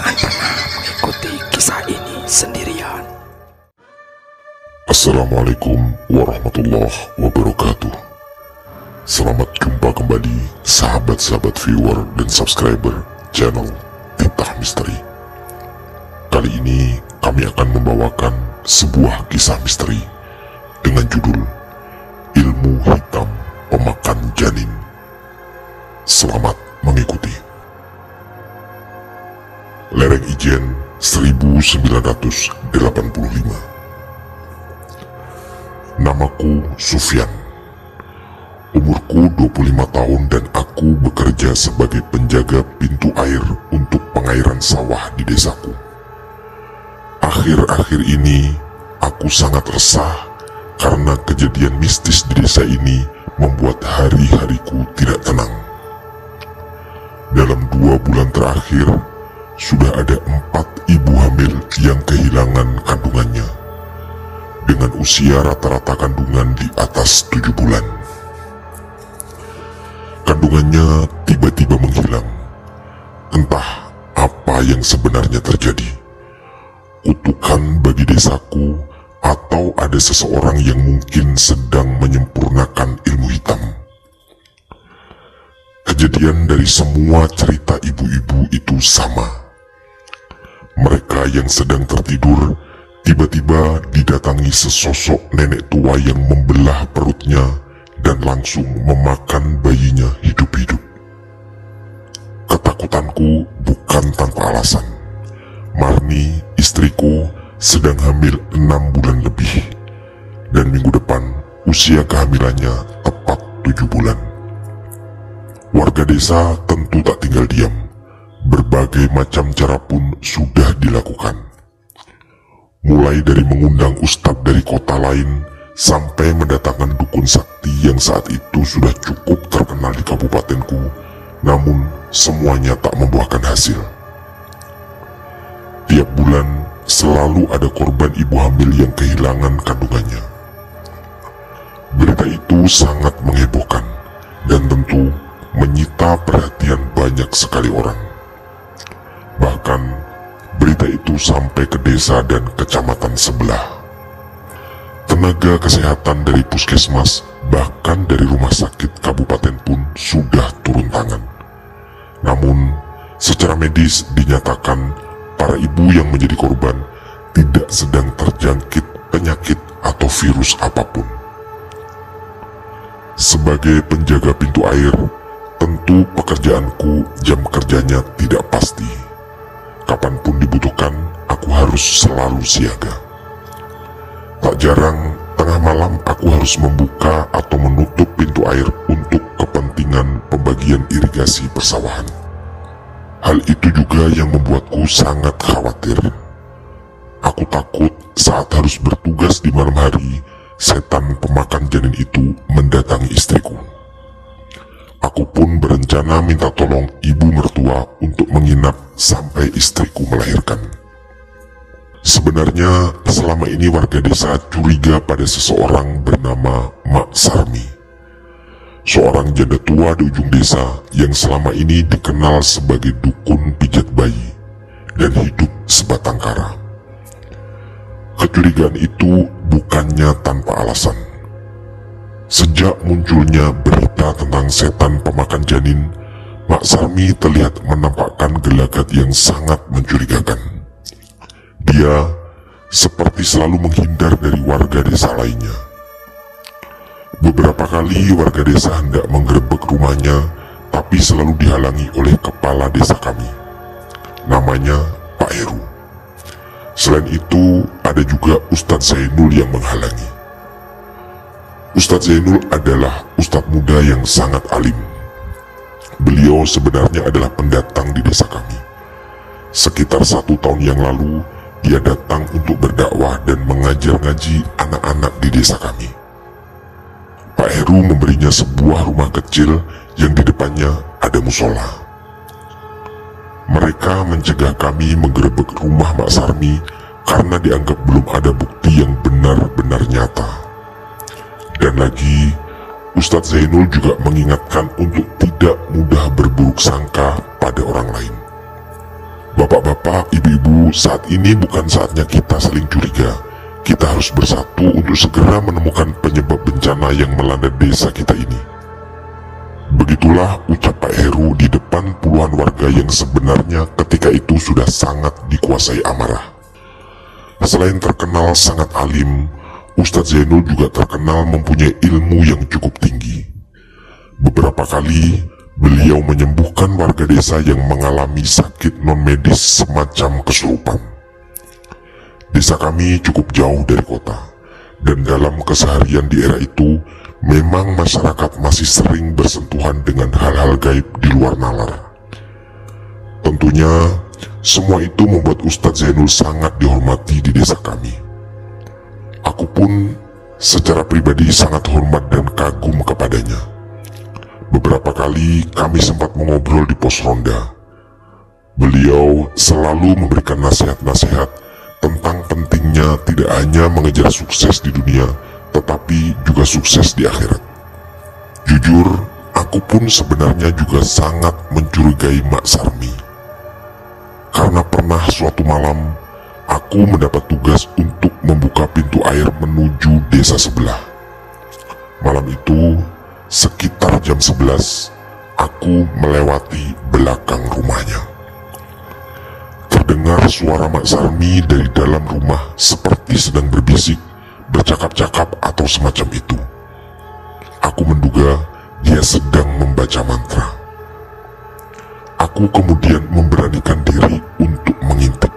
Jangan pernah mengikuti kisah ini sendirian. Assalamualaikum warahmatullahi wabarakatuh. Selamat jumpa kembali sahabat-sahabat viewer dan subscriber channel Titah Misteri. Kali ini kami akan membawakan sebuah kisah misteri dengan judul Ilmu Hitam Pemakan Janin. Selamat mengikuti. Lereng Ijen 1985. Namaku Sufyan. Umurku 25 tahun dan aku bekerja sebagai penjaga pintu air untuk pengairan sawah di desaku. Akhir-akhir ini aku sangat resah karena kejadian mistis di desa ini membuat hari-hariku tidak tenang. Dalam 2 bulan terakhir, sudah ada 4 ibu hamil yang kehilangan kandungannya, dengan usia rata-rata kandungan di atas 7 bulan. Kandungannya tiba-tiba menghilang. Entah apa yang sebenarnya terjadi. Kutukan bagi desaku, atau ada seseorang yang mungkin sedang menyempurnakan ilmu hitam. Kejadian dari semua cerita ibu-ibu itu sama. Mereka yang sedang tertidur tiba-tiba didatangi sesosok nenek tua yang membelah perutnya dan langsung memakan bayinya hidup-hidup. Ketakutanku bukan tanpa alasan. Marni, istriku, sedang hamil 6 bulan lebih, dan minggu depan usia kehamilannya tepat 7 bulan. Warga desa tentu tak tinggal diam. Berbagai macam cara pun sudah dilakukan. Mulai dari mengundang ustadz dari kota lain, sampai mendatangkan dukun sakti yang saat itu sudah cukup terkenal di kabupatenku, namun semuanya tak membuahkan hasil. Tiap bulan selalu ada korban ibu hamil yang kehilangan kandungannya. Berita itu sangat menghebohkan dan tentu menyita perhatian banyak sekali orang. Bahkan berita itu sampai ke desa dan kecamatan sebelah. Tenaga kesehatan dari puskesmas, bahkan dari rumah sakit kabupaten pun sudah turun tangan. Namun, secara medis dinyatakan para ibu yang menjadi korban tidak sedang terjangkit penyakit atau virus apapun. Sebagai penjaga pintu air, tentu pekerjaanku jam kerjanya tidak pasti. Kapanpun dibutuhkan, aku harus selalu siaga. Tak jarang, tengah malam aku harus membuka atau menutup pintu air untuk kepentingan pembagian irigasi persawahan. Hal itu juga yang membuatku sangat khawatir. Aku takut saat harus bertugas di malam hari, setan pemakan janin itu mendatangi istriku. Aku pun berencana minta tolong ibu mertua untuk menginap sampai istriku melahirkan. Sebenarnya selama ini warga desa curiga pada seseorang bernama Mak Sarmi, seorang janda tua di ujung desa yang selama ini dikenal sebagai dukun pijat bayi dan hidup sebatang kara. Kecurigaan itu bukannya tanpa alasan. Sejak munculnya berita tentang setan pemakan janin, Mak Sarmi terlihat menampakkan gelagat yang sangat mencurigakan. Dia seperti selalu menghindar dari warga desa lainnya. Beberapa kali warga desa hendak menggerebek rumahnya, tapi selalu dihalangi oleh kepala desa kami. Namanya Pak Heru. Selain itu, ada juga Ustadz Zainul yang menghalangi. Ustadz Zainul adalah ustadz muda yang sangat alim. Beliau sebenarnya adalah pendatang di desa kami. Sekitar 1 tahun yang lalu, dia datang untuk berdakwah dan mengajar ngaji anak-anak di desa kami. Pak Heru memberinya sebuah rumah kecil yang di depannya ada musola. Mereka mencegah kami menggerebek rumah Mak Sarmi karena dianggap belum ada bukti yang benar-benar nyata. Dan lagi, Ustadz Zainul juga mengingatkan untuk tidak mudah berburuk sangka pada orang lain. Bapak-bapak, ibu-ibu, saat ini bukan saatnya kita saling curiga. Kita harus bersatu untuk segera menemukan penyebab bencana yang melanda desa kita ini. Begitulah ucap Pak Heru di depan puluhan warga yang sebenarnya ketika itu sudah sangat dikuasai amarah. Selain terkenal sangat alim, Ustadz Zainul juga terkenal mempunyai ilmu yang cukup tinggi. Beberapa kali beliau menyembuhkan warga desa yang mengalami sakit non-medis semacam kesurupan. Desa kami cukup jauh dari kota, dan dalam keseharian di era itu, memang masyarakat masih sering bersentuhan dengan hal-hal gaib di luar nalar. Tentunya, semua itu membuat Ustadz Zainul sangat dihormati di desa kami. Aku pun secara pribadi sangat hormat dan kagum kepadanya. Beberapa kali kami sempat mengobrol di pos ronda. Beliau selalu memberikan nasihat-nasihat tentang pentingnya tidak hanya mengejar sukses di dunia, tetapi juga sukses di akhirat. Jujur, aku pun sebenarnya juga sangat mencurigai Mak Sarmi. Karena pernah suatu malam, aku mendapat tugas untuk membuka pintu air menuju desa sebelah. Malam itu, sekitar jam 11, aku melewati belakang rumahnya. Terdengar suara Mak Sarmi dari dalam rumah seperti sedang berbisik, bercakap-cakap atau semacam itu. Aku menduga dia sedang membaca mantra. Aku kemudian memberanikan diri untuk mengintip.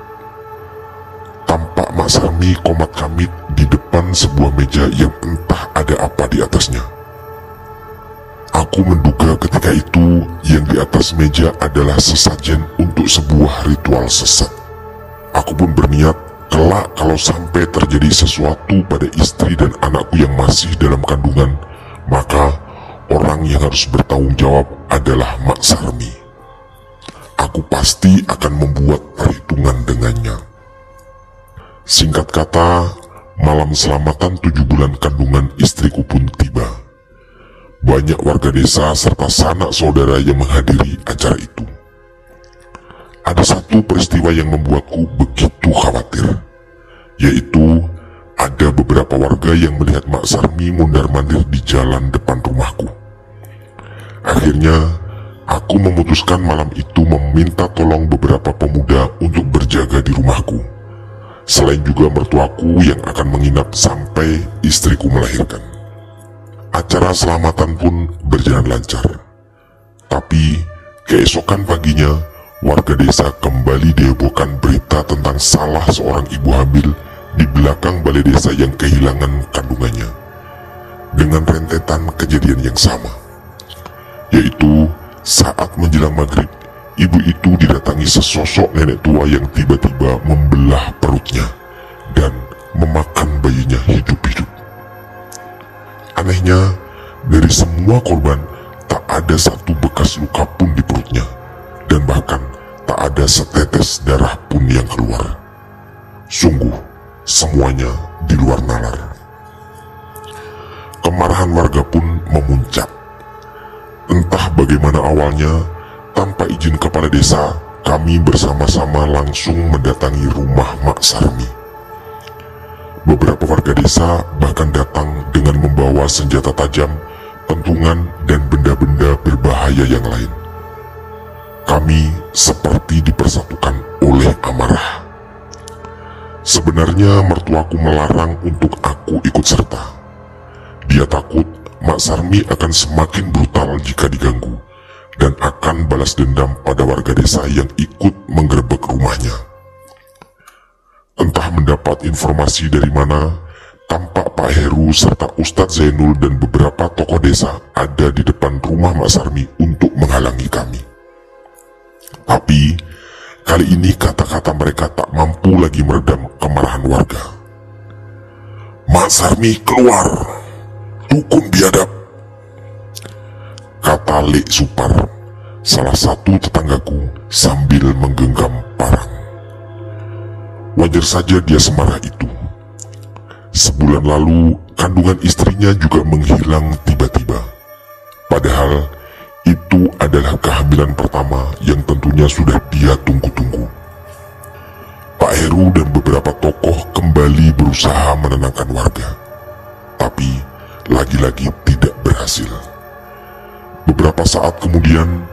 Tampak Mak Sarmi komat-kamit di depan sebuah meja yang entah ada apa di atasnya. Aku menduga ketika itu yang di atas meja adalah sesajen untuk sebuah ritual sesat. Aku pun berniat kelak kalau sampai terjadi sesuatu pada istri dan anakku yang masih dalam kandungan, maka orang yang harus bertanggung jawab adalah Mak Sarmi. Aku pasti akan membuat perhitungan dengannya. Singkat kata, malam selamatan 7 bulan kandungan istriku pun tiba. Banyak warga desa serta sanak saudara yang menghadiri acara itu. Ada satu peristiwa yang membuatku begitu khawatir, yaitu ada beberapa warga yang melihat Mak Sarmi mondar-mandir di jalan depan rumahku. Akhirnya, aku memutuskan malam itu meminta tolong beberapa pemuda untuk berjaga di rumahku, selain juga mertuaku yang akan menginap sampai istriku melahirkan. Acara selamatan pun berjalan lancar. Tapi keesokan paginya, warga desa kembali dihebohkan berita tentang salah seorang ibu hamil di belakang balai desa yang kehilangan kandungannya. Dengan rentetan kejadian yang sama, yaitu saat menjelang maghrib, ibu itu didatangi sesosok nenek tua yang tiba-tiba membelah perutnya dan memakan bayinya hidup-hidup. Anehnya, dari semua korban, tak ada satu bekas luka pun di perutnya, dan bahkan tak ada setetes darah pun yang keluar. Sungguh, semuanya di luar nalar. Kemarahan warga pun memuncak. Entah bagaimana awalnya, tanpa izin kepala desa, kami bersama-sama langsung mendatangi rumah Mak Sarmi. Beberapa warga desa bahkan datang dengan membawa senjata tajam, pentungan, dan benda-benda berbahaya yang lain. Kami seperti dipersatukan oleh amarah. Sebenarnya mertuaku melarang untuk aku ikut serta. Dia takut Mak Sarmi akan semakin brutal jika diganggu, dan akan balas dendam pada warga desa yang ikut menggerebek rumahnya. Entah mendapat informasi dari mana, tampak Pak Heru serta Ustadz Zainul dan beberapa tokoh desa ada di depan rumah Mak Sarmi untuk menghalangi kami. Tapi, kali ini kata-kata mereka tak mampu lagi meredam kemarahan warga. "Mak Sarmi keluar, dukun biadab," kata Lek Supar, salah satu tetanggaku sambil menggenggam parang. Wajar saja dia semarah itu. Sebulan lalu, kandungan istrinya juga menghilang tiba-tiba. Padahal, itu adalah kehamilan pertama yang tentunya sudah dia tunggu-tunggu. Heru dan beberapa tokoh kembali berusaha menenangkan warga. Tapi lagi-lagi tidak berhasil. Beberapa saat kemudian,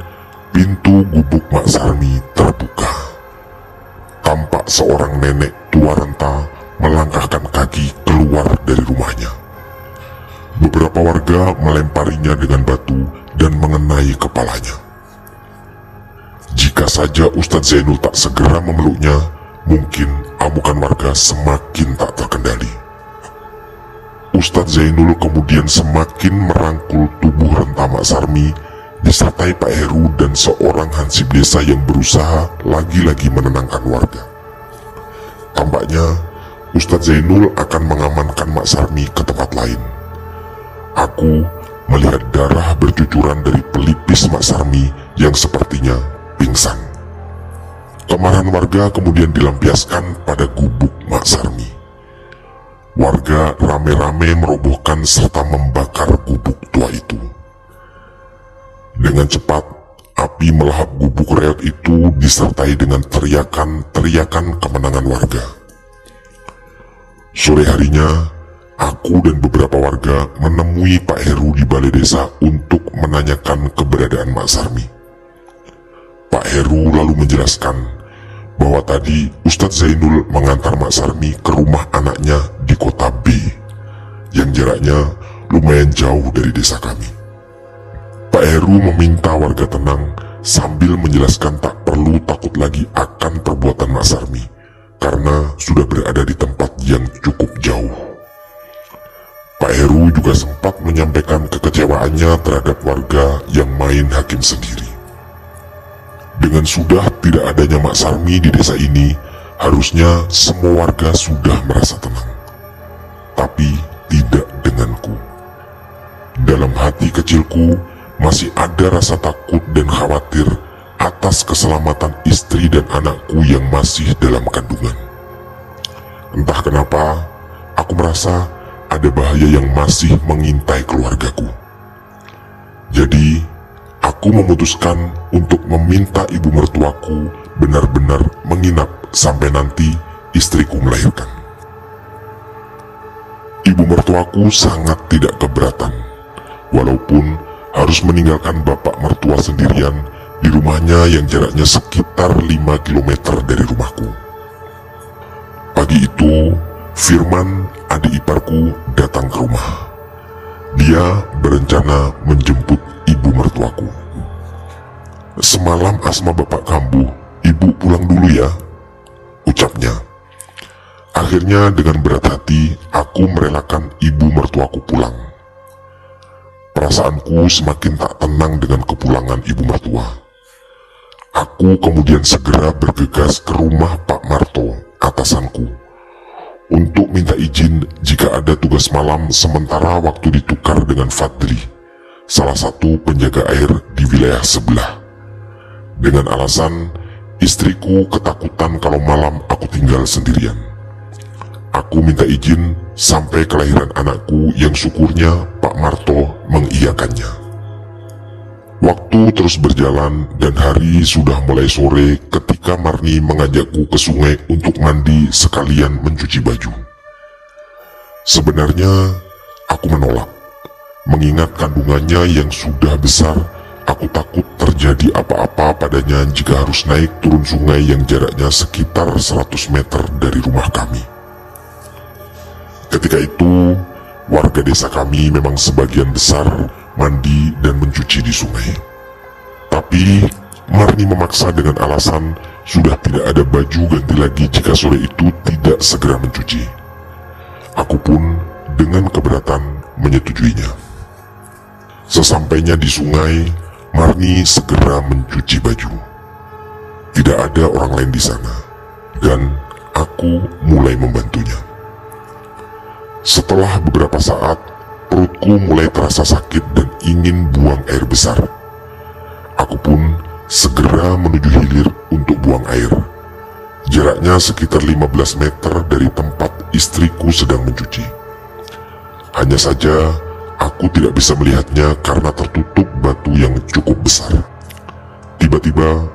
pintu gubuk Mak Sarmi terbuka. Tampak seorang nenek tua renta melangkahkan kaki keluar dari rumahnya. Beberapa warga melemparinya dengan batu dan mengenai kepalanya. Jika saja Ustadz Zainul tak segera memeluknya, mungkin amukan warga semakin tak terkendali. Ustadz Zainul kemudian semakin merangkul tubuh renta Mak Sarmi, disertai Pak Heru dan seorang hansip desa yang berusaha lagi-lagi menenangkan warga. Tampaknya Ustadz Zainul akan mengamankan Mak Sarmi ke tempat lain. Aku melihat darah bercucuran dari pelipis Mak Sarmi yang sepertinya pingsan. Kemarahan warga kemudian dilampiaskan pada gubuk Mak Sarmi. Warga rame-rame merobohkan serta membakar gubuk tua itu. Dengan cepat, api melahap gubuk reot itu disertai dengan teriakan-teriakan kemenangan warga. Sore harinya, aku dan beberapa warga menemui Pak Heru di balai desa untuk menanyakan keberadaan Mak Sarmi. Pak Heru lalu menjelaskan bahwa tadi Ustadz Zainul mengantar Mak Sarmi ke rumah anaknya di kota B, yang jaraknya lumayan jauh dari desa kami. Pak Heru meminta warga tenang sambil menjelaskan tak perlu takut lagi akan perbuatan Mak Sarmi, karena sudah berada di tempat yang cukup jauh. Pak Heru juga sempat menyampaikan kekecewaannya terhadap warga yang main hakim sendiri. Dengan sudah tidak adanya Mak Sarmi di desa ini, harusnya semua warga sudah merasa tenang. Tapi tidak denganku. Dalam hati kecilku masih ada rasa takut dan khawatir atas keselamatan istri dan anakku yang masih dalam kandungan. Entah kenapa, aku merasa ada bahaya yang masih mengintai keluargaku. Jadi, aku memutuskan untuk meminta ibu mertuaku benar-benar menginap sampai nanti istriku melahirkan. Ibu mertuaku sangat tidak keberatan, walaupun harus meninggalkan bapak mertua sendirian di rumahnya yang jaraknya sekitar 5 km dari rumahku. Pagi itu, Firman, adik iparku, datang ke rumah. Dia berencana menjemput ibu mertuaku. "Semalam asma bapak kambuh, ibu pulang dulu ya," ucapnya. Akhirnya dengan berat hati, aku merelakan ibu mertuaku pulang. Perasaanku semakin tak tenang dengan kepulangan ibu mertua. Aku kemudian segera bergegas ke rumah Pak Marto, atasanku, untuk minta izin jika ada tugas malam sementara waktu ditukar dengan Fadli, salah satu penjaga air di wilayah sebelah. Dengan alasan istriku ketakutan kalau malam aku tinggal sendirian. Aku minta izin sampai kelahiran anakku yang syukurnya Pak Marto mengiyakannya. Waktu terus berjalan dan hari sudah mulai sore ketika Marni mengajakku ke sungai untuk mandi sekalian mencuci baju. Sebenarnya aku menolak. Mengingat kandungannya yang sudah besar, aku takut terjadi apa-apa padanya jika harus naik turun sungai yang jaraknya sekitar 100 meter dari rumah kami. Ketika itu, warga desa kami memang sebagian besar mandi dan mencuci di sungai. Tapi Marni memaksa dengan alasan sudah tidak ada baju ganti lagi jika sore itu tidak segera mencuci. Aku pun dengan keberatan menyetujuinya. Sesampainya di sungai, Marni segera mencuci baju. Tidak ada orang lain di sana, dan aku mulai membantunya. Setelah beberapa saat, perutku mulai terasa sakit dan ingin buang air besar. Aku pun segera menuju hilir untuk buang air. Jaraknya sekitar 15 meter dari tempat istriku sedang mencuci. Hanya saja, aku tidak bisa melihatnya karena tertutup batu yang cukup besar. Tiba-tiba,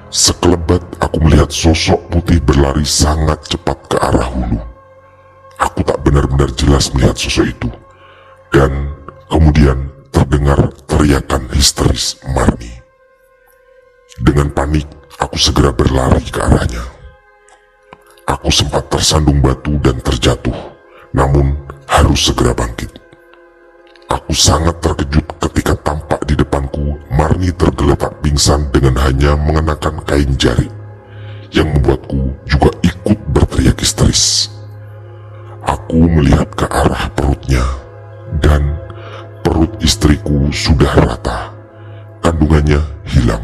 Sekelebat aku melihat sosok putih berlari sangat cepat ke arah hulu. Aku tak benar-benar jelas melihat sosok itu. Dan kemudian terdengar teriakan histeris Marni. Dengan panik, aku segera berlari ke arahnya. Aku sempat tersandung batu dan terjatuh, namun harus segera bangkit. Aku sangat terkejut ketika tampak di depanku Marni tergeletak pingsan dengan hanya mengenakan kain jarik, yang membuatku juga ikut berteriak histeris. Aku melihat ke arah perutnya, dan perut istriku sudah rata, kandungannya hilang.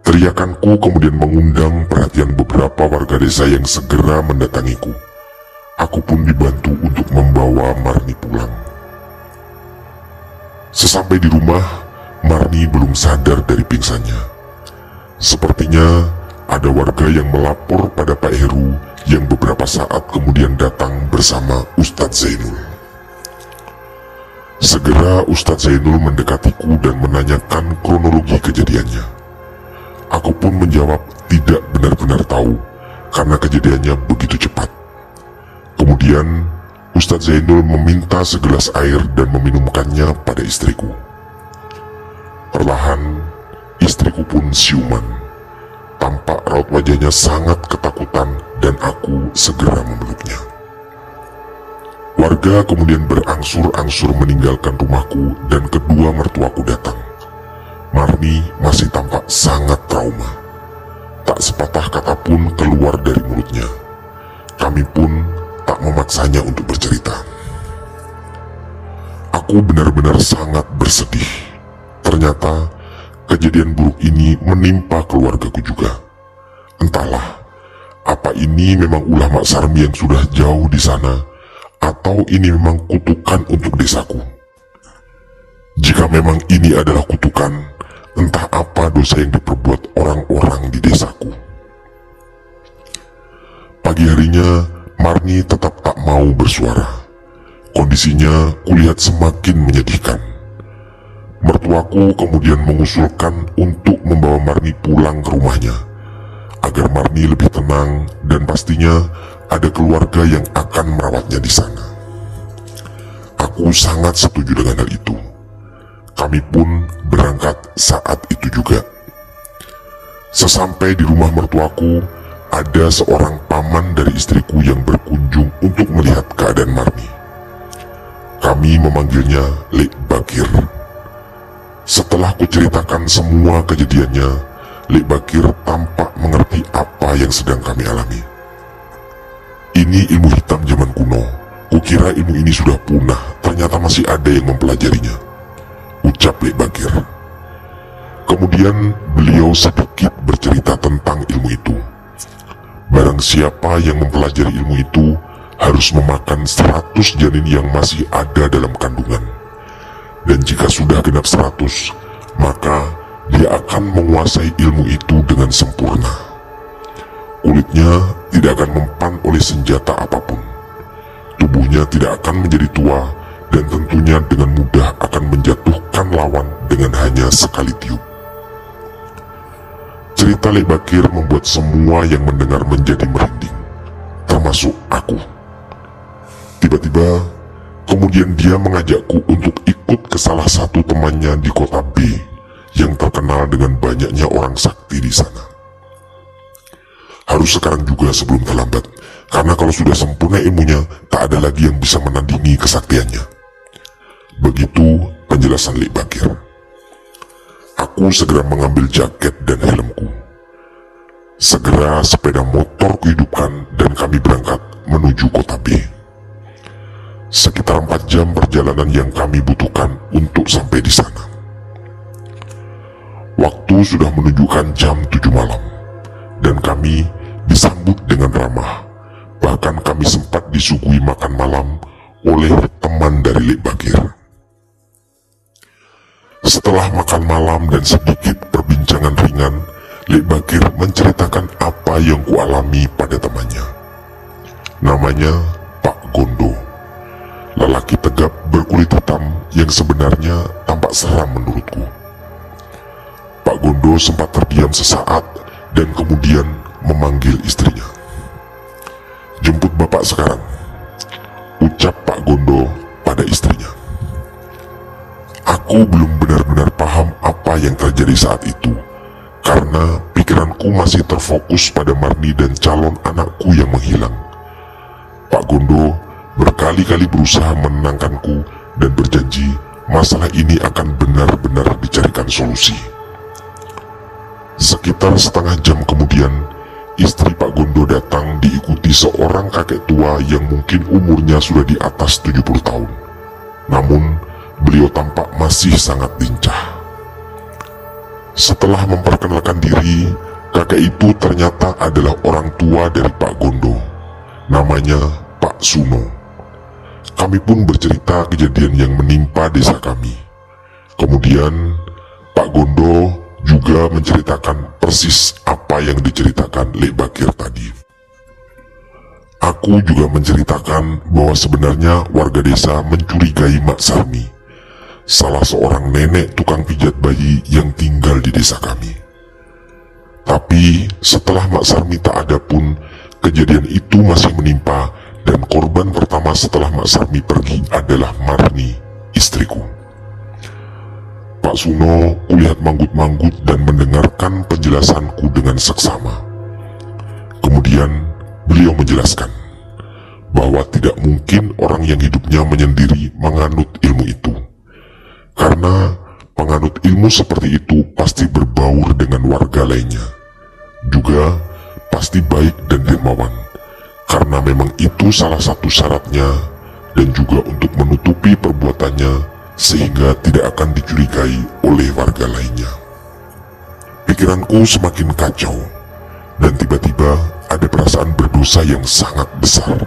Teriakanku kemudian mengundang perhatian beberapa warga desa yang segera mendatangiku. Aku pun dibantu untuk membawa Marni pulang. Sesampai di rumah, Marni belum sadar dari pingsannya. Sepertinya ada warga yang melapor pada Pak Heru yang beberapa saat kemudian datang bersama Ustadz Zainul. Segera Ustadz Zainul mendekatiku dan menanyakan kronologi kejadiannya. Aku pun menjawab tidak benar-benar tahu karena kejadiannya begitu cepat. Kemudian Ustadz Zainul meminta segelas air dan meminumkannya pada istriku. Perlahan istriku pun siuman. Tampak raut wajahnya sangat ketakutan dan aku segera memeluknya. Warga kemudian berangsur-angsur meninggalkan rumahku dan kedua mertuaku datang. Marni masih tampak sangat trauma. Tak sepatah kata pun keluar dari mulutnya. Kami pun tak memaksanya untuk bercerita. Aku benar-benar sangat bersedih. Ternyata kejadian buruk ini menimpa keluargaku juga. Entahlah, apa ini memang ulah Mak Sarmi yang sudah jauh di sana, atau ini memang kutukan untuk desaku. Jika memang ini adalah kutukan, entah apa dosa yang diperbuat orang-orang di desaku. Pagi harinya, Marni tetap tak mau bersuara. Kondisinya kulihat semakin menyedihkan. Mertuaku kemudian mengusulkan untuk membawa Marni pulang ke rumahnya, agar Marni lebih tenang dan pastinya ada keluarga yang akan merawatnya di sana. Aku sangat setuju dengan hal itu. Kami pun berangkat saat itu juga. Sesampai di rumah mertuaku, ada seorang paman dari istriku yang berkunjung untuk melihat keadaan Marni. Kami memanggilnya Lek Bakir. Setelah kuceritakan semua kejadiannya, Lek Bakir tampak mengerti apa yang sedang kami alami. Ini ilmu hitam zaman kuno. Kukira ilmu ini sudah punah, ternyata masih ada yang mempelajarinya, ucap Lek Bakir. Kemudian beliau sedikit bercerita tentang ilmu itu. Barang siapa yang mempelajari ilmu itu harus memakan 100 janin yang masih ada dalam kandungan. Dan jika sudah genap 100, maka dia akan menguasai ilmu itu dengan sempurna. Kulitnya tidak akan mempan oleh senjata apapun. Tubuhnya tidak akan menjadi tua dan tentunya dengan mudah akan menjatuhkan lawan dengan hanya sekali tiup. Cerita Lek Bakir membuat semua yang mendengar menjadi merinding, termasuk aku. Tiba-tiba, kemudian dia mengajakku untuk ikut ke salah satu temannya di kota B yang terkenal dengan banyaknya orang sakti di sana. Harus sekarang juga sebelum terlambat, karena kalau sudah sempurna ilmunya, tak ada lagi yang bisa menandingi kesaktiannya. Begitu penjelasan Lek Bakir. Aku segera mengambil jaket dan helmku. Segera sepeda motor kuhidupkan dan kami berangkat menuju kota B. Sekitar 4 jam perjalanan yang kami butuhkan untuk sampai di sana. Waktu sudah menunjukkan jam 7 malam, dan kami disambut dengan ramah. Bahkan kami sempat disuguhi makan malam oleh teman dari Lek Bakir. Setelah makan malam dan sedikit perbincangan ringan, Lek Bakir menceritakan apa yang kualami pada temannya. Namanya Pak Gondo. Lelaki tegap berkulit hitam yang sebenarnya tampak seram menurutku. Pak Gondo sempat terdiam sesaat dan kemudian memanggil istrinya. "Jemput bapak sekarang," ucap Pak Gondo pada istrinya. Aku belum benar-benar paham apa yang terjadi saat itu, karena pikiranku masih terfokus pada Marni dan calon anakku yang menghilang. Pak Gondo berkali-kali berusaha menenangkanku dan berjanji masalah ini akan benar-benar dicarikan solusi. Sekitar setengah jam kemudian, istri Pak Gondo datang diikuti seorang kakek tua yang mungkin umurnya sudah di atas 70 tahun. Namun, beliau tampak masih sangat lincah. Setelah memperkenalkan diri, kakek itu ternyata adalah orang tua dari Pak Gondo. Namanya Pak Suno. Kami pun bercerita kejadian yang menimpa desa kami. Kemudian, Pak Gondo juga menceritakan persis apa yang diceritakan Lek Bakir tadi. Aku juga menceritakan bahwa sebenarnya warga desa mencurigai Mak Sarmi, salah seorang nenek tukang pijat bayi yang tinggal di desa kami. Tapi setelah Mak Sarmi tak ada pun, kejadian itu masih menimpa, dan korban pertama setelah Mak Sarmi pergi adalah Marni, istriku. Pak Suno kulihat manggut-manggut dan mendengarkan penjelasanku dengan seksama. Kemudian beliau menjelaskan bahwa tidak mungkin orang yang hidupnya menyendiri menganut ilmu itu, karena penganut ilmu seperti itu pasti berbaur dengan warga lainnya, juga pasti baik dan dermawan, karena memang itu salah satu syaratnya, dan juga untuk menutupi perbuatannya sehingga tidak akan dicurigai oleh warga lainnya. Pikiranku semakin kacau, dan tiba-tiba ada perasaan berdosa yang sangat besar.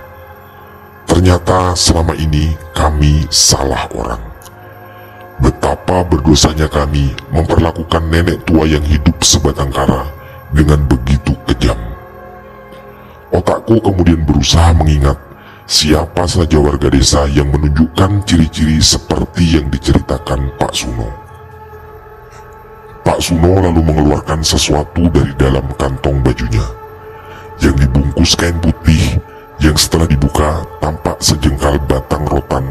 Ternyata selama ini kami salah orang. Betapa berdosanya kami memperlakukan nenek tua yang hidup sebatang kara dengan begitu kejam. Otakku kemudian berusaha mengingat siapa saja warga desa yang menunjukkan ciri-ciri seperti yang diceritakan Pak Suno. Pak Suno lalu mengeluarkan sesuatu dari dalam kantong bajunya, yang dibungkus kain putih, yang setelah dibuka tampak sejengkal batang rotan,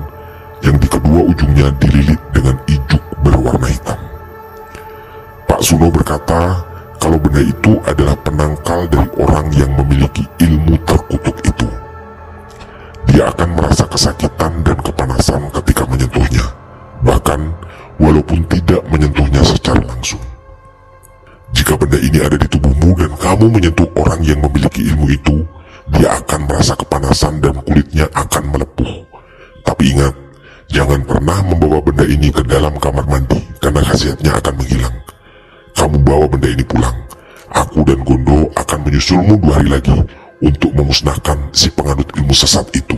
yang di kedua ujungnya dililit dengan ijuk berwarna hitam. Pak Suno berkata kalau benda itu adalah penangkal dari orang yang memiliki ilmu terkutuk itu. Dia akan merasa kesakitan dan kepanasan ketika menyentuhnya, bahkan walaupun tidak menyentuhnya secara langsung. Jika benda ini ada di tubuhmu dan kamu menyentuh orang yang memiliki ilmu itu, dia akan merasa kepanasan dan kulitnya akan melepuh. Tapi ingat, jangan pernah membawa benda ini ke dalam kamar mandi, karena khasiatnya akan menghilang. Kamu bawa benda ini pulang. Aku dan Gondo akan menyusulmu 2 hari lagi untuk memusnahkan si penganut ilmu sesat itu,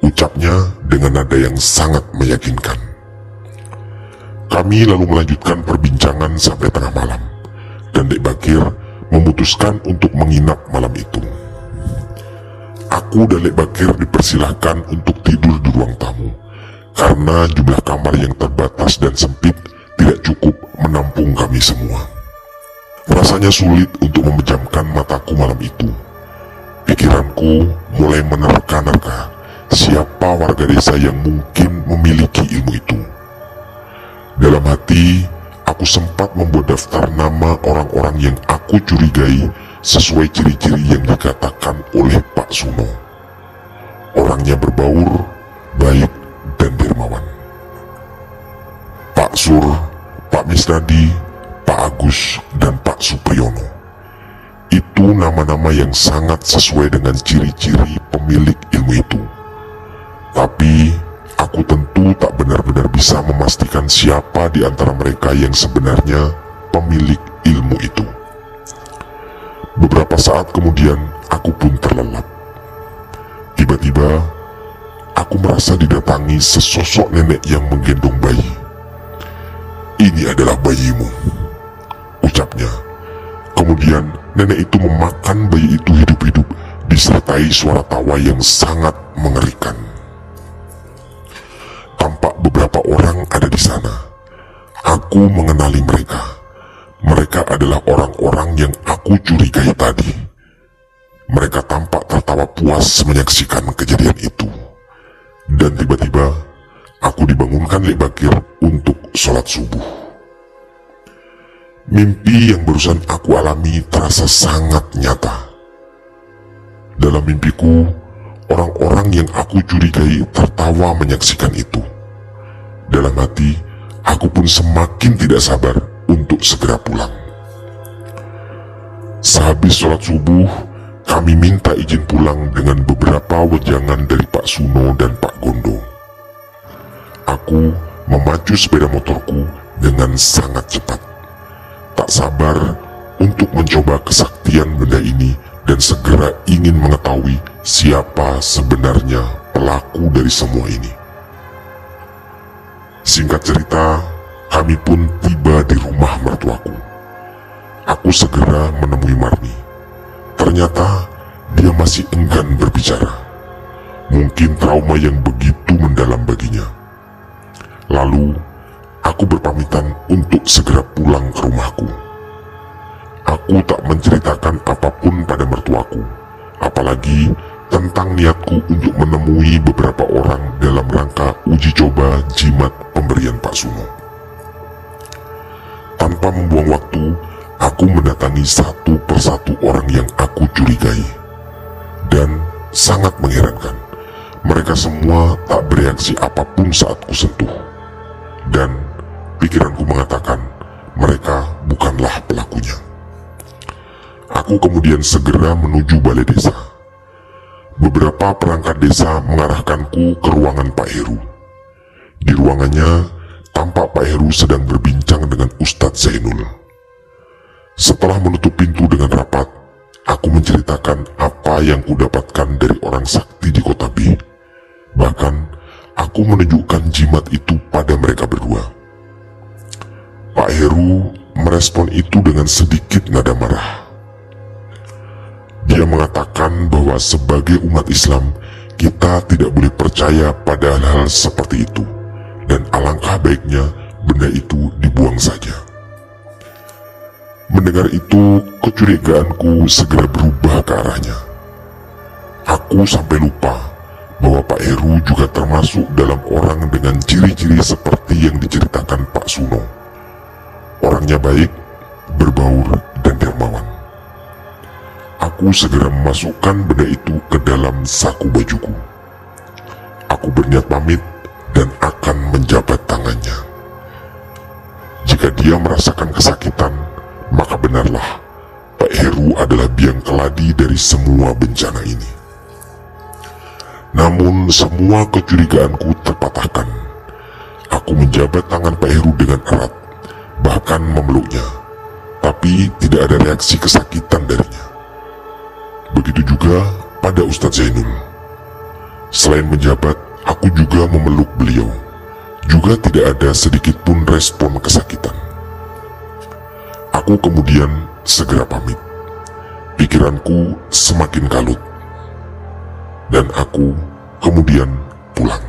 ucapnya dengan nada yang sangat meyakinkan. Kami lalu melanjutkan perbincangan sampai tengah malam, dan Lek Bakir memutuskan untuk menginap malam itu. Aku dan Lek Bakir dipersilahkan untuk tidur di ruang tamu, karena jumlah kamar yang terbatas dan sempit tidak cukup menampung kami semua. Rasanya sulit untuk memejamkan mataku malam itu. Pikiranku mulai menerka-nerka siapa warga desa yang mungkin memiliki ilmu itu. Dalam hati, aku sempat membuat daftar nama orang-orang yang aku curigai sesuai ciri-ciri yang dikatakan oleh Pak Suno. Orangnya berbaur, baik, dan dermawan. Pak Sur, Pak Misnadi, Pak Agus, dan Pak Supriyono. Itu nama-nama yang sangat sesuai dengan ciri-ciri pemilik ilmu itu. Tapi, aku tentu tak benar-benar bisa memastikan siapa di antara mereka yang sebenarnya pemilik ilmu itu. Beberapa saat kemudian, aku pun terlelap. Tiba-tiba, aku merasa didatangi sesosok nenek yang menggendong bayi. "Ini adalah bayimu," ucapnya. Kemudian nenek itu memakan bayi itu hidup-hidup disertai suara tawa yang sangat mengerikan. Tampak beberapa orang ada di sana. Aku mengenali mereka. Mereka adalah orang-orang yang aku curigai tadi. Mereka tampak tertawa puas menyaksikan kejadian itu. Dan tiba-tiba, aku dibangunkan Lek Bakir untuk sholat subuh. Mimpi yang barusan aku alami terasa sangat nyata. Dalam mimpiku, orang-orang yang aku curigai tertawa menyaksikan itu. Dalam hati, aku pun semakin tidak sabar untuk segera pulang. Sehabis sholat subuh, kami minta izin pulang dengan beberapa wejangan dari Pak Suno dan Pak Gondo. Aku memacu sepeda motorku dengan sangat cepat. Tak sabar untuk mencoba kesaktian benda ini dan segera ingin mengetahui siapa sebenarnya pelaku dari semua ini. Singkat cerita, kami pun tiba di rumah mertuaku. Aku segera menemui Marni. Ternyata dia masih enggan berbicara. Mungkin trauma yang begitu mendalam baginya. Lalu, aku berpamitan untuk segera pulang ke rumahku. Aku tak menceritakan apapun pada mertuaku, apalagi tentang niatku untuk menemui beberapa orang dalam rangka uji coba jimat pemberian Pak Suno. Tanpa membuang waktu, aku mendatangi satu persatu orang yang aku curigai. Dan sangat mengherankan, mereka semua tak bereaksi apapun saat kusentuh. Dan pikiranku mengatakan mereka bukanlah pelakunya. Aku kemudian segera menuju balai desa. Beberapa perangkat desa mengarahkanku ke ruangan Pak Heru. Di ruangannya, tampak Pak Heru sedang berbincang dengan Ustadz Zainul. Setelah menutup pintu dengan rapat, aku menceritakan apa yang kudapatkan dari orang sakti di kota B. Bahkan, aku menunjukkan jimat itu pada mereka berdua. Pak Heru merespon itu dengan sedikit nada marah. Dia mengatakan bahwa sebagai umat Islam, kita tidak boleh percaya pada hal-hal seperti itu, dan alangkah baiknya benda itu dibuang saja. Mendengar itu, kecurigaanku segera berubah ke arahnya. Aku sampai lupa bahwa Pak Heru juga termasuk dalam orang dengan ciri-ciri seperti yang diceritakan Pak Suno. Orangnya baik, berbaur, dan dermawan. Aku segera memasukkan benda itu ke dalam saku bajuku. Aku berniat pamit dan akan menjabat tangannya. Jika dia merasakan kesakitan, maka benarlah Pak Heru adalah biang keladi dari semua bencana ini. Namun semua kecurigaanku terpatahkan. Aku menjabat tangan Pak Heru dengan erat, bahkan memeluknya, tapi tidak ada reaksi kesakitan darinya. Begitu juga pada Ustadz Zainul. Selain menjabat, aku juga memeluk beliau. Juga tidak ada sedikit pun respon kesakitan. Aku kemudian segera pamit. Pikiranku semakin kalut. Dan aku kemudian pulang.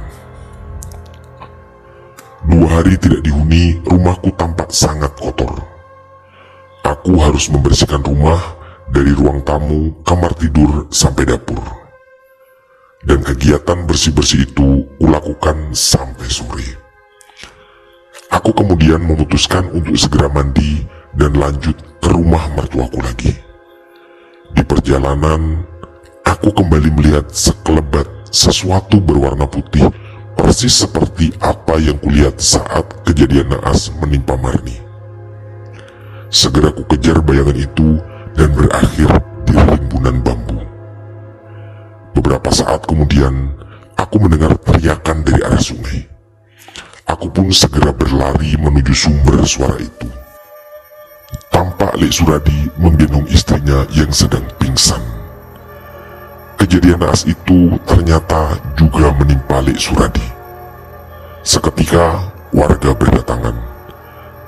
2 hari tidak dihuni, rumahku tampak sangat kotor. Aku harus membersihkan rumah dari ruang tamu, kamar tidur, sampai dapur. Dan kegiatan bersih-bersih itu kulakukan sampai sore. Aku kemudian memutuskan untuk segera mandi dan lanjut ke rumah mertuaku lagi. Di perjalanan, aku kembali melihat sekelebat sesuatu berwarna putih, persis seperti apa yang kulihat saat kejadian naas menimpa Marni. Segera ku kejar bayangan itu dan berakhir di rimbunan bambu. Beberapa saat kemudian, aku mendengar teriakan dari arah sungai. Aku pun segera berlari menuju sumber suara itu. Tampak Lek Suradi menggendong istrinya yang sedang pingsan. Kejadian naas itu ternyata juga menimpa Lek Suradi. Seketika warga berdatangan.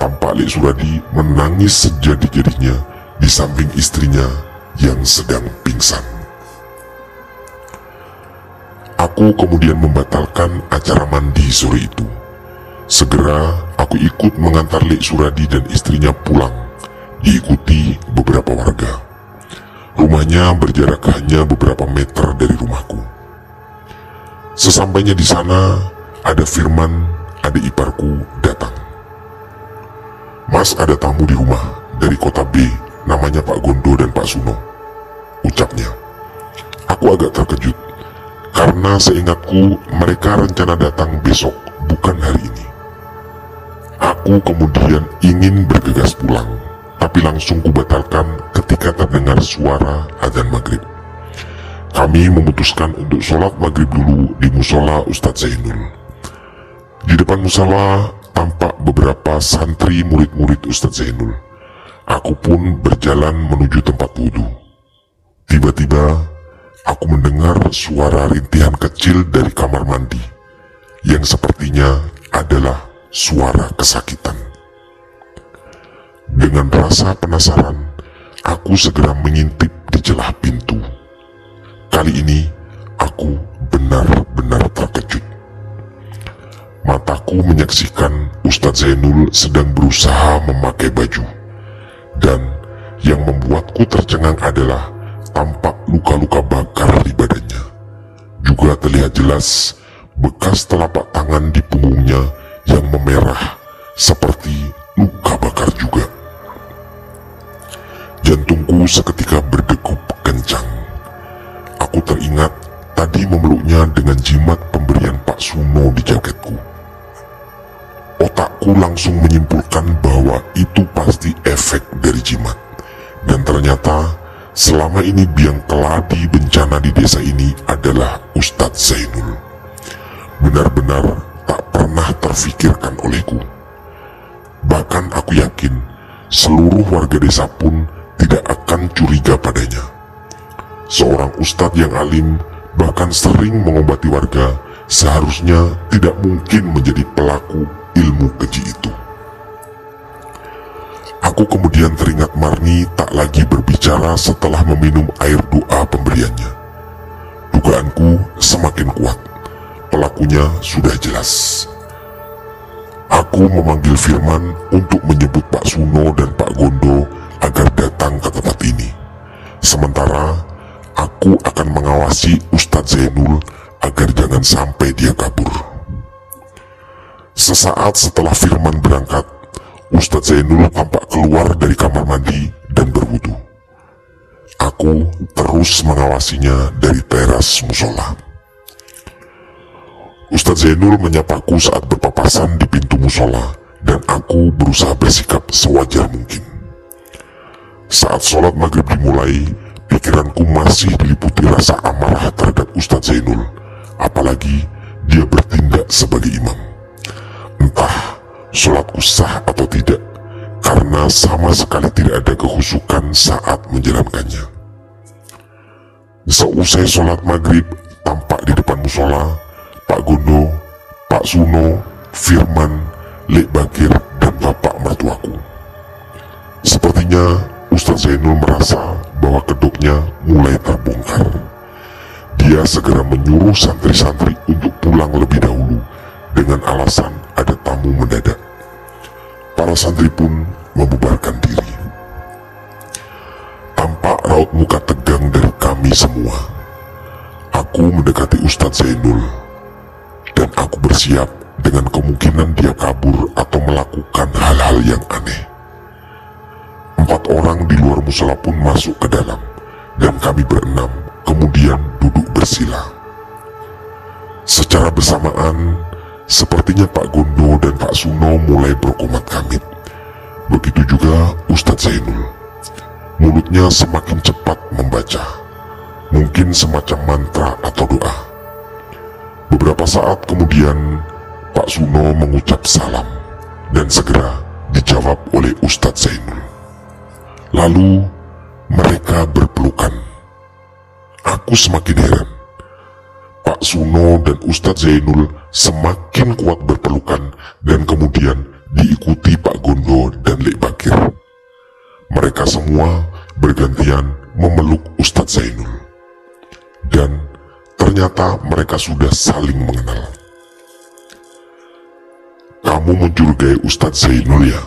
Tampak Lek Suradi menangis sejadi-jadinya di samping istrinya yang sedang pingsan. Aku kemudian membatalkan acara mandi sore itu. Segera aku ikut mengantar Lek Suradi dan istrinya pulang diikuti beberapa warga. Rumahnya berjarak hanya beberapa meter dari rumahku. Sesampainya di sana, ada Firman, adik iparku, datang. "Mas, ada tamu di rumah dari kota B, namanya Pak Gondo dan Pak Suno," ucapnya. Aku agak terkejut, karena seingatku mereka rencana datang besok, bukan hari ini. Aku kemudian ingin bergegas pulang, tapi langsung kubatalkan ketika terdengar suara adzan maghrib. Kami memutuskan untuk sholat maghrib dulu di musola Ustadz Zainul. Di depan musola tampak beberapa santri murid-murid Ustadz Zainul. Aku pun berjalan menuju tempat wudhu. Tiba-tiba, aku mendengar suara rintihan kecil dari kamar mandi, yang sepertinya adalah suara kesakitan. Dengan rasa penasaran, aku segera mengintip di celah pintu. Kali ini, aku benar-benar terkejut. Mataku menyaksikan Ustadz Zainul sedang berusaha memakai baju. Dan yang membuatku tercengang adalah tampak luka-luka bakar di badannya. Juga terlihat jelas bekas telapak tangan di punggungnya yang memerah seperti luka bakar juga. Jantungku seketika berdegup kencang. Aku teringat tadi memeluknya dengan jimat pemberian Pak Suno di jaketku. Otakku langsung menyimpulkan bahwa itu pasti efek dari jimat. Dan ternyata selama ini biang keladi bencana di desa ini adalah Ustadz Zainul. Benar-benar tak pernah terfikirkan olehku. Bahkan aku yakin seluruh warga desa pun tidak akan curiga padanya. Seorang ustadz yang alim bahkan sering mengobati warga seharusnya tidak mungkin menjadi pelaku ilmu keji itu. Aku kemudian teringat Marni tak lagi berbicara setelah meminum air doa pemberiannya. Dugaanku semakin kuat. Pelakunya sudah jelas. Aku memanggil Firman untuk menyebut Pak Suno dan Pak Gondo agar datang ke tempat ini. Sementara aku akan mengawasi Ustadz Zainul agar jangan sampai dia kabur. Sesaat setelah Firman berangkat, Ustadz Zainul tampak keluar dari kamar mandi dan berwudu. Aku terus mengawasinya dari teras musola. Ustadz Zainul menyapaku saat berpapasan di pintu musola, dan aku berusaha bersikap sewajar mungkin. Saat sholat maghrib dimulai, pikiranku masih diliputi rasa amarah terhadap Ustadz Zainul, apalagi dia bertindak sebagai imam. Entah sholatku sah atau tidak, karena sama sekali tidak ada kehusukan saat menjalankannya. Seusai sholat maghrib, tampak di depan musola Pak Gondo, Pak Suno, Firman, Lek Bakir, dan bapak mertuaku. Sepertinya Ustadz Zainul merasa bahwa kedoknya mulai terbongkar. Dia segera menyuruh santri-santri untuk pulang lebih dahulu dengan alasan ada tamu mendadak. Para santri pun membubarkan diri. Tampak raut muka tegang dari kami semua. Aku mendekati Ustadz Zainul, dan aku bersiap dengan kemungkinan dia kabur atau melakukan hal-hal yang aneh. 4 orang di luar musola pun masuk ke dalam, dan kami berenam kemudian duduk bersila. Secara bersamaan, sepertinya Pak Gondo dan Pak Suno mulai berkomat kamit. Begitu juga Ustadz Zainul. Mulutnya semakin cepat membaca, mungkin semacam mantra atau doa. Beberapa saat kemudian, Pak Suno mengucap salam, dan segera dijawab oleh Ustadz Zainul. Lalu mereka berpelukan. Aku semakin heran. Pak Suno dan Ustadz Zainul semakin kuat berpelukan, dan kemudian diikuti Pak Gondo dan Lek Bakir. Mereka semua bergantian memeluk Ustadz Zainul. Dan ternyata mereka sudah saling mengenal. "Kamu mencurigai Ustadz Zainul ya?"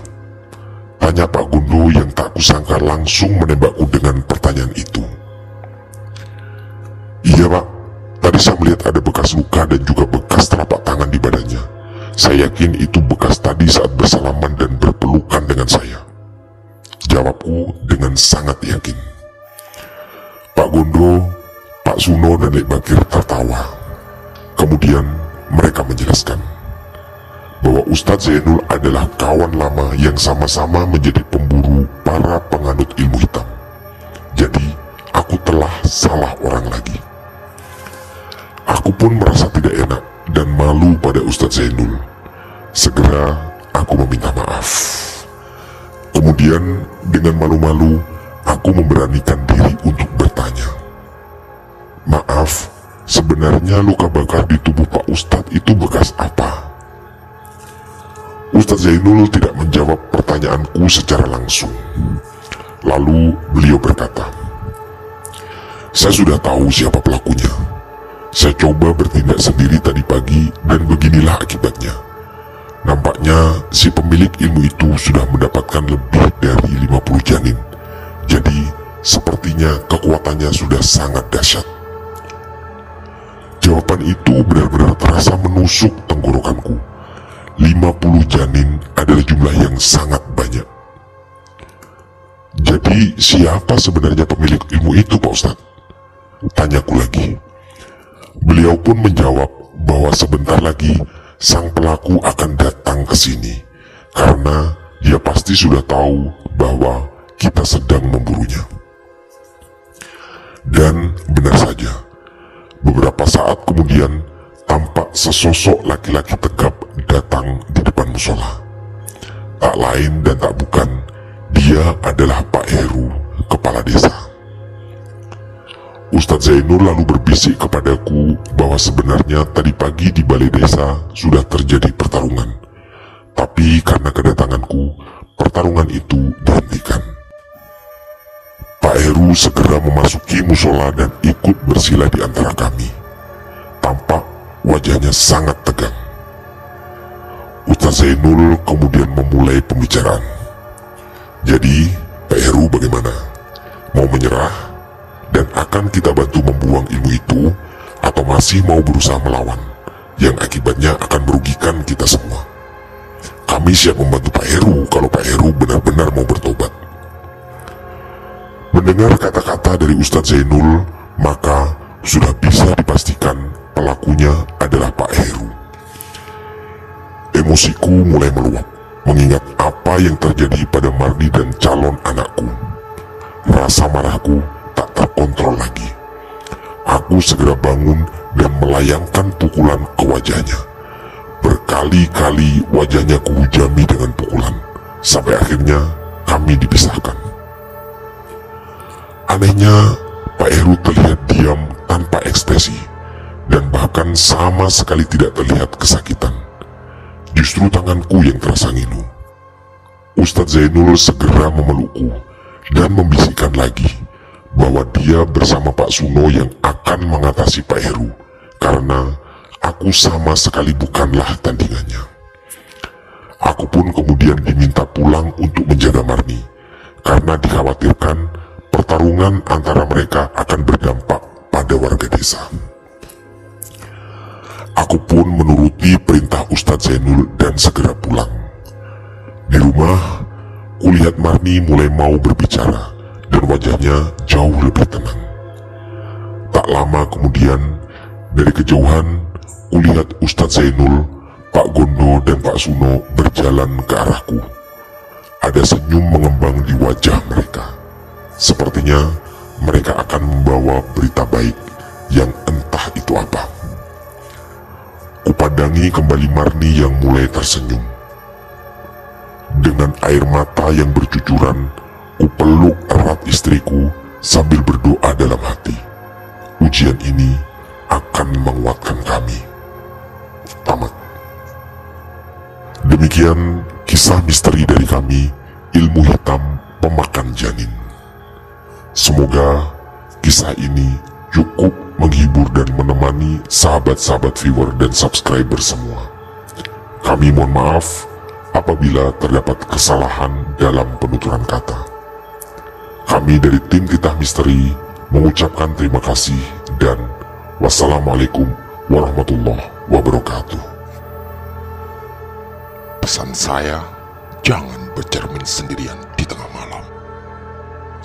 Tanya Pak Gondo yang tak kusangka langsung menembakku dengan pertanyaan itu. Iya Pak, tadi saya melihat ada bekas luka dan juga bekas telapak tangan di badannya. Saya yakin itu bekas tadi saat bersalaman dan berpelukan dengan saya, jawabku dengan sangat yakin. Pak Gondo, Pak Suno dan Lek Bakir tertawa. Kemudian mereka menjelaskan bahwa Ustadz Zainul adalah kawan lama yang sama-sama menjadi pemburu para penganut ilmu hitam. Jadi aku telah salah orang lagi. Aku pun merasa tidak enak dan malu pada Ustadz Zainul. Segera aku meminta maaf. Kemudian dengan malu-malu aku memberanikan diri untuk bertanya. Maaf, sebenarnya luka bakar di tubuh Pak Ustadz itu bekas apa? Ustadz Zainul tidak menjawab pertanyaanku secara langsung. Lalu beliau berkata, saya sudah tahu siapa pelakunya. Saya coba bertindak sendiri tadi pagi dan beginilah akibatnya. Nampaknya si pemilik ilmu itu sudah mendapatkan lebih dari 50 janin. Jadi sepertinya kekuatannya sudah sangat dahsyat. Jawaban itu benar-benar terasa menusuk tenggorokanku. 50 janin adalah jumlah yang sangat banyak. Jadi siapa sebenarnya pemilik ilmu itu Pak Ustadz? Tanyaku lagi. Beliau pun menjawab bahwa sebentar lagi sang pelaku akan datang ke sini karena dia pasti sudah tahu bahwa kita sedang memburunya. Dan benar saja, beberapa saat kemudian tampak sesosok laki-laki tegap datang di depan musola. Tak lain dan tak bukan, dia adalah Pak Heru, kepala desa. Ustadz Zainul lalu berbisik kepadaku bahwa sebenarnya tadi pagi di balai desa sudah terjadi pertarungan. Tapi karena kedatanganku, pertarungan itu dihentikan. Pak Heru segera memasuki musola dan ikut bersila di antara kami. Tampak wajahnya sangat tegang. Ustadz Zainul kemudian memulai pembicaraan. Jadi, Pak Heru bagaimana? Mau menyerah? Dan akan kita bantu membuang ilmu itu atau masih mau berusaha melawan yang akibatnya akan merugikan kita semua? Kami siap membantu Pak Heru kalau Pak Heru benar-benar mau bertobat. Mendengar kata-kata dari Ustadz Zainul, maka sudah bisa dipastikan pelakunya adalah Pak Heru. Emosiku mulai meluap mengingat apa yang terjadi pada Marni dan calon anakku. Rasa marahku tak terkontrol lagi. Aku segera bangun dan melayangkan pukulan ke wajahnya. Berkali-kali wajahnya kuhujami dengan pukulan, sampai akhirnya kami dipisahkan. Anehnya, Pak Heru terlihat diam tanpa ekspresi, dan bahkan sama sekali tidak terlihat kesakitan. Justru tanganku yang terasa ngilu. Ustadz Zainul segera memelukku dan membisikkan lagi bahwa dia bersama Pak Suno yang akan mengatasi Pak Heru karena aku sama sekali bukanlah tandingannya. Aku pun kemudian diminta pulang untuk menjaga Marni karena dikhawatirkan pertarungan antara mereka akan berdampak pada warga desa. Aku pun menuruti perintah Ustadz Zainul dan segera pulang. Di rumah, kulihat Marni mulai mau berbicara dan wajahnya jauh lebih tenang. Tak lama kemudian, dari kejauhan, kulihat Ustadz Zainul, Pak Gondo dan Pak Suno berjalan ke arahku. Ada senyum mengembang di wajah mereka. Sepertinya mereka akan membawa berita baik yang entah itu apa. Kupandangi kembali Marni yang mulai tersenyum. Dengan air mata yang bercucuran, kupeluk erat istriku sambil berdoa dalam hati. Ujian ini akan menguatkan kami. Tamat. Demikian kisah misteri dari kami, Ilmu Hitam Pemakan Janin. Semoga kisah ini cukup menghibur dan menemani sahabat-sahabat viewer dan subscriber semua. Kami mohon maaf apabila terdapat kesalahan dalam penuturan kata. Kami dari tim Titah Misteri mengucapkan terima kasih dan wassalamualaikum warahmatullahi wabarakatuh. Pesan saya, jangan bercermin sendirian di tengah malam.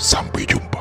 Sampai jumpa.